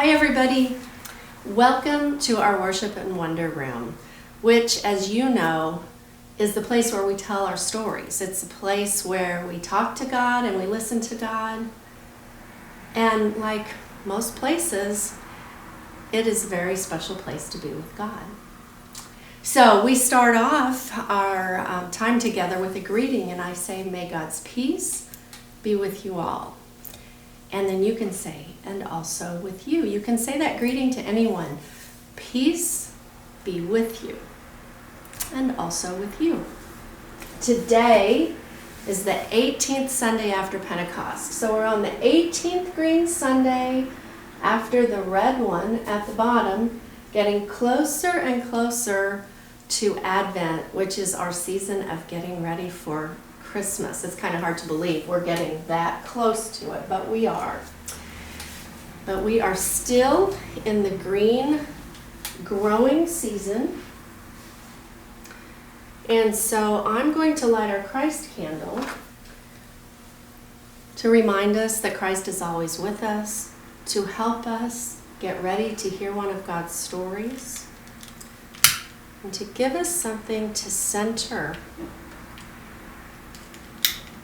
Hi everybody, welcome to our Worship and Wonder Room, which, as you know, is the place where we tell our stories. It's a place where we talk to God and we listen to God. And like most places, it is a very special place to be with God. So we start off our time together with a greeting, and I say, may God's peace be with you all. And then you can say, and also with you. You can say that greeting to anyone. Peace be with you. And also with you. Today is the 18th Sunday after Pentecost. So we're on the 18th green Sunday after the red one at the bottom, getting closer and closer to Advent, which is our season of getting ready for Christmas. It's kind of hard to believe we're getting that close to it, but we are. But we are still in the green growing season. And so I'm going to light our Christ candle to remind us that Christ is always with us, to help us get ready to hear one of God's stories, and to give us something to center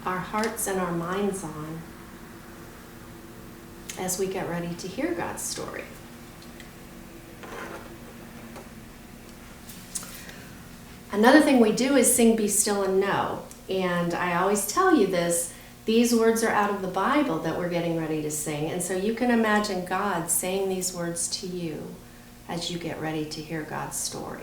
our hearts and our minds on as we get ready to hear God's story. Another thing we do is sing Be Still and Know. And I always tell you this, these words are out of the Bible that we're getting ready to sing. And so you can imagine God saying these words to you as you get ready to hear God's story.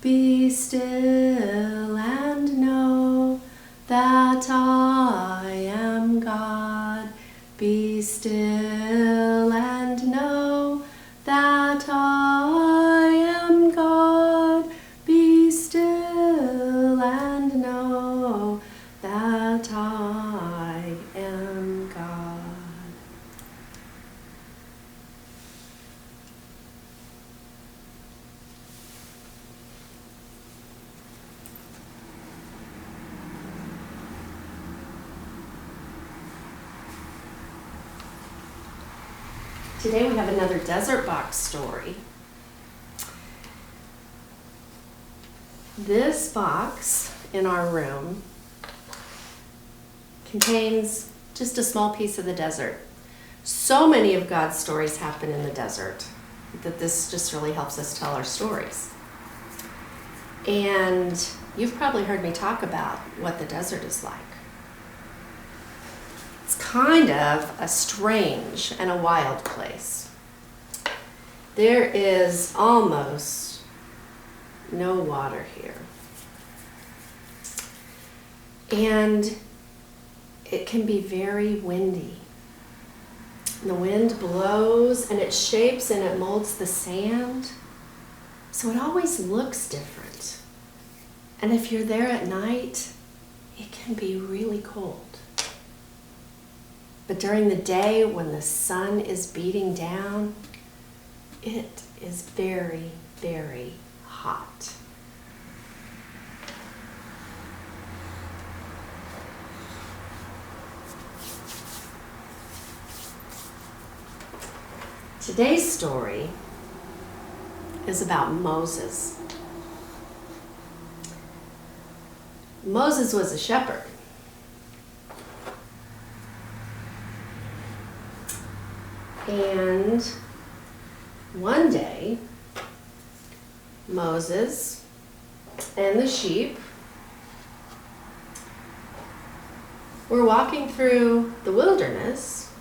Be still and know that I am God. Be still and know that I am God. Be still and know that I am God. Today we have another desert box story. This box in our room contains just a small piece of the desert. So many of God's stories happen in the desert that this just really helps us tell our stories. And you've probably heard me talk about what the desert is like. It's kind of a strange and a wild place. There is almost no water here. And it can be very windy. The wind blows and it shapes and it molds the sand. So it always looks different. And if you're there at night, it can be really cold. But during the day, when the sun is beating down, it is very, very hot. Today's story is about Moses. Moses was a shepherd. And one day, Moses and the sheep were walking through the wilderness,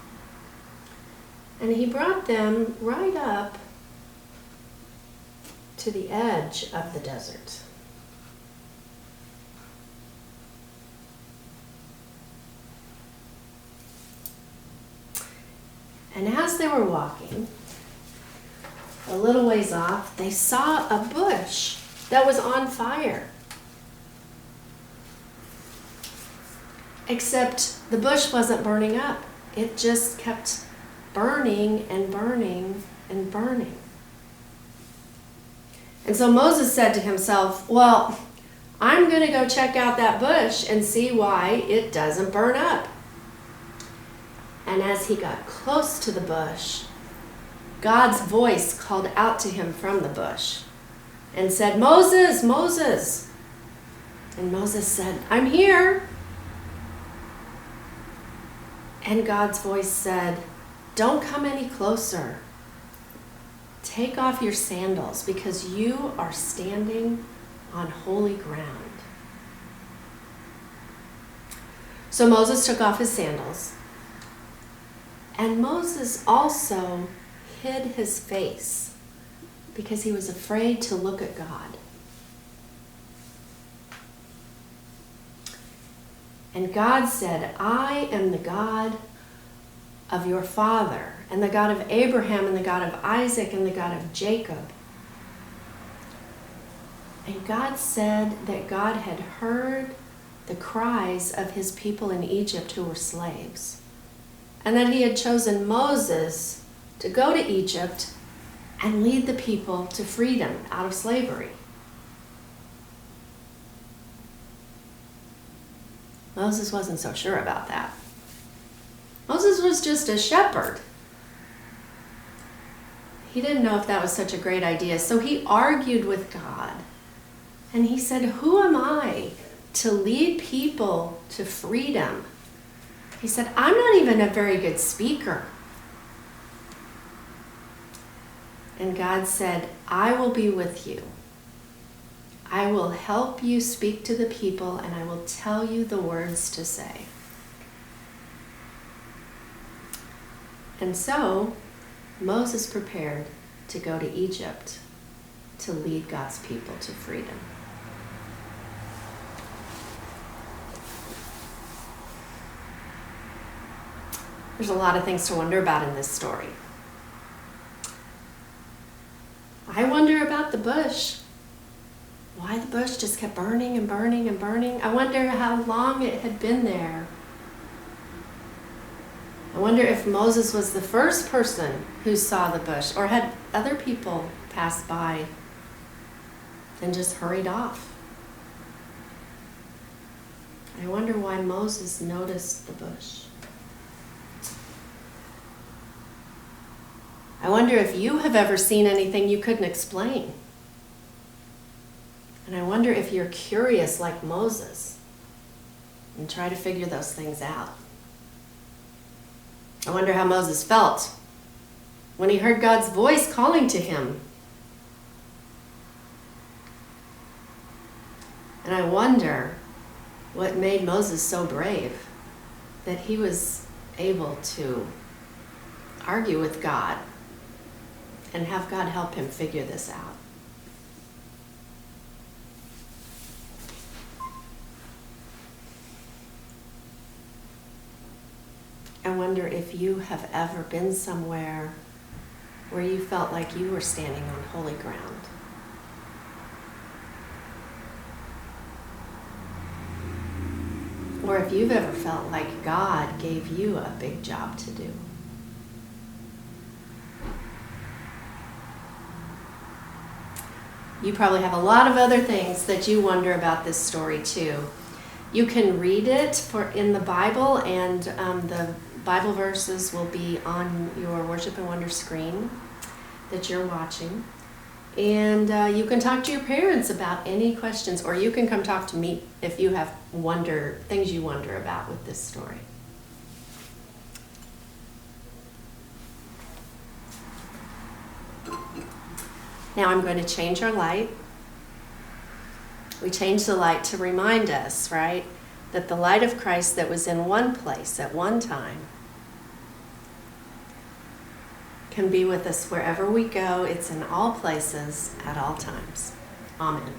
and he brought them right up to the edge of the desert. And as they were walking, a little ways off, they saw a bush that was on fire. Except the bush wasn't burning up. It just kept burning and burning and burning. And so Moses said to himself, well, I'm going to go check out that bush and see why it doesn't burn up. And as he got close to the bush, God's voice called out to him from the bush and said, "Moses, Moses." And Moses said, "I'm here." And God's voice said, "Don't come any closer. Take off your sandals because you are standing on holy ground." So Moses took off his sandals. And Moses also hid his face because he was afraid to look at God. And God said, "I am the God of your father, and the God of Abraham, and the God of Isaac, and the God of Jacob." And God said that God had heard the cries of his people in Egypt who were slaves, and that he had chosen Moses to go to Egypt and lead the people to freedom out of slavery. Moses wasn't so sure about that. Moses was just a shepherd. He didn't know if that was such a great idea, so he argued with God. And he said, "Who am I to lead people to freedom?" He said, "I'm not even a very good speaker." And God said, "I will be with you. I will help you speak to the people, and I will tell you the words to say." And so Moses prepared to go to Egypt to lead God's people to freedom. There's a lot of things to wonder about in this story. I wonder about the bush. Why the bush just kept burning and burning and burning. I wonder how long it had been there. I wonder if Moses was the first person who saw the bush, or had other people passed by and just hurried off. I wonder why Moses noticed the bush. I wonder if you have ever seen anything you couldn't explain. And I wonder if you're curious like Moses and try to figure those things out. I wonder how Moses felt when he heard God's voice calling to him. And I wonder what made Moses so brave that he was able to argue with God and have God help him figure this out. I wonder if you have ever been somewhere where you felt like you were standing on holy ground. Or if you've ever felt like God gave you a big job to do. You probably have a lot of other things that you wonder about this story too. You can read it in the Bible, and the Bible verses will be on your Worship and Wonder screen that you're watching. And you can talk to your parents about any questions, or you can come talk to me if you have things you wonder about with this story. Now I'm going to change our light. We changed the light to remind us, right, that the light of Christ that was in one place at one time can be with us wherever we go. It's in all places at all times. Amen.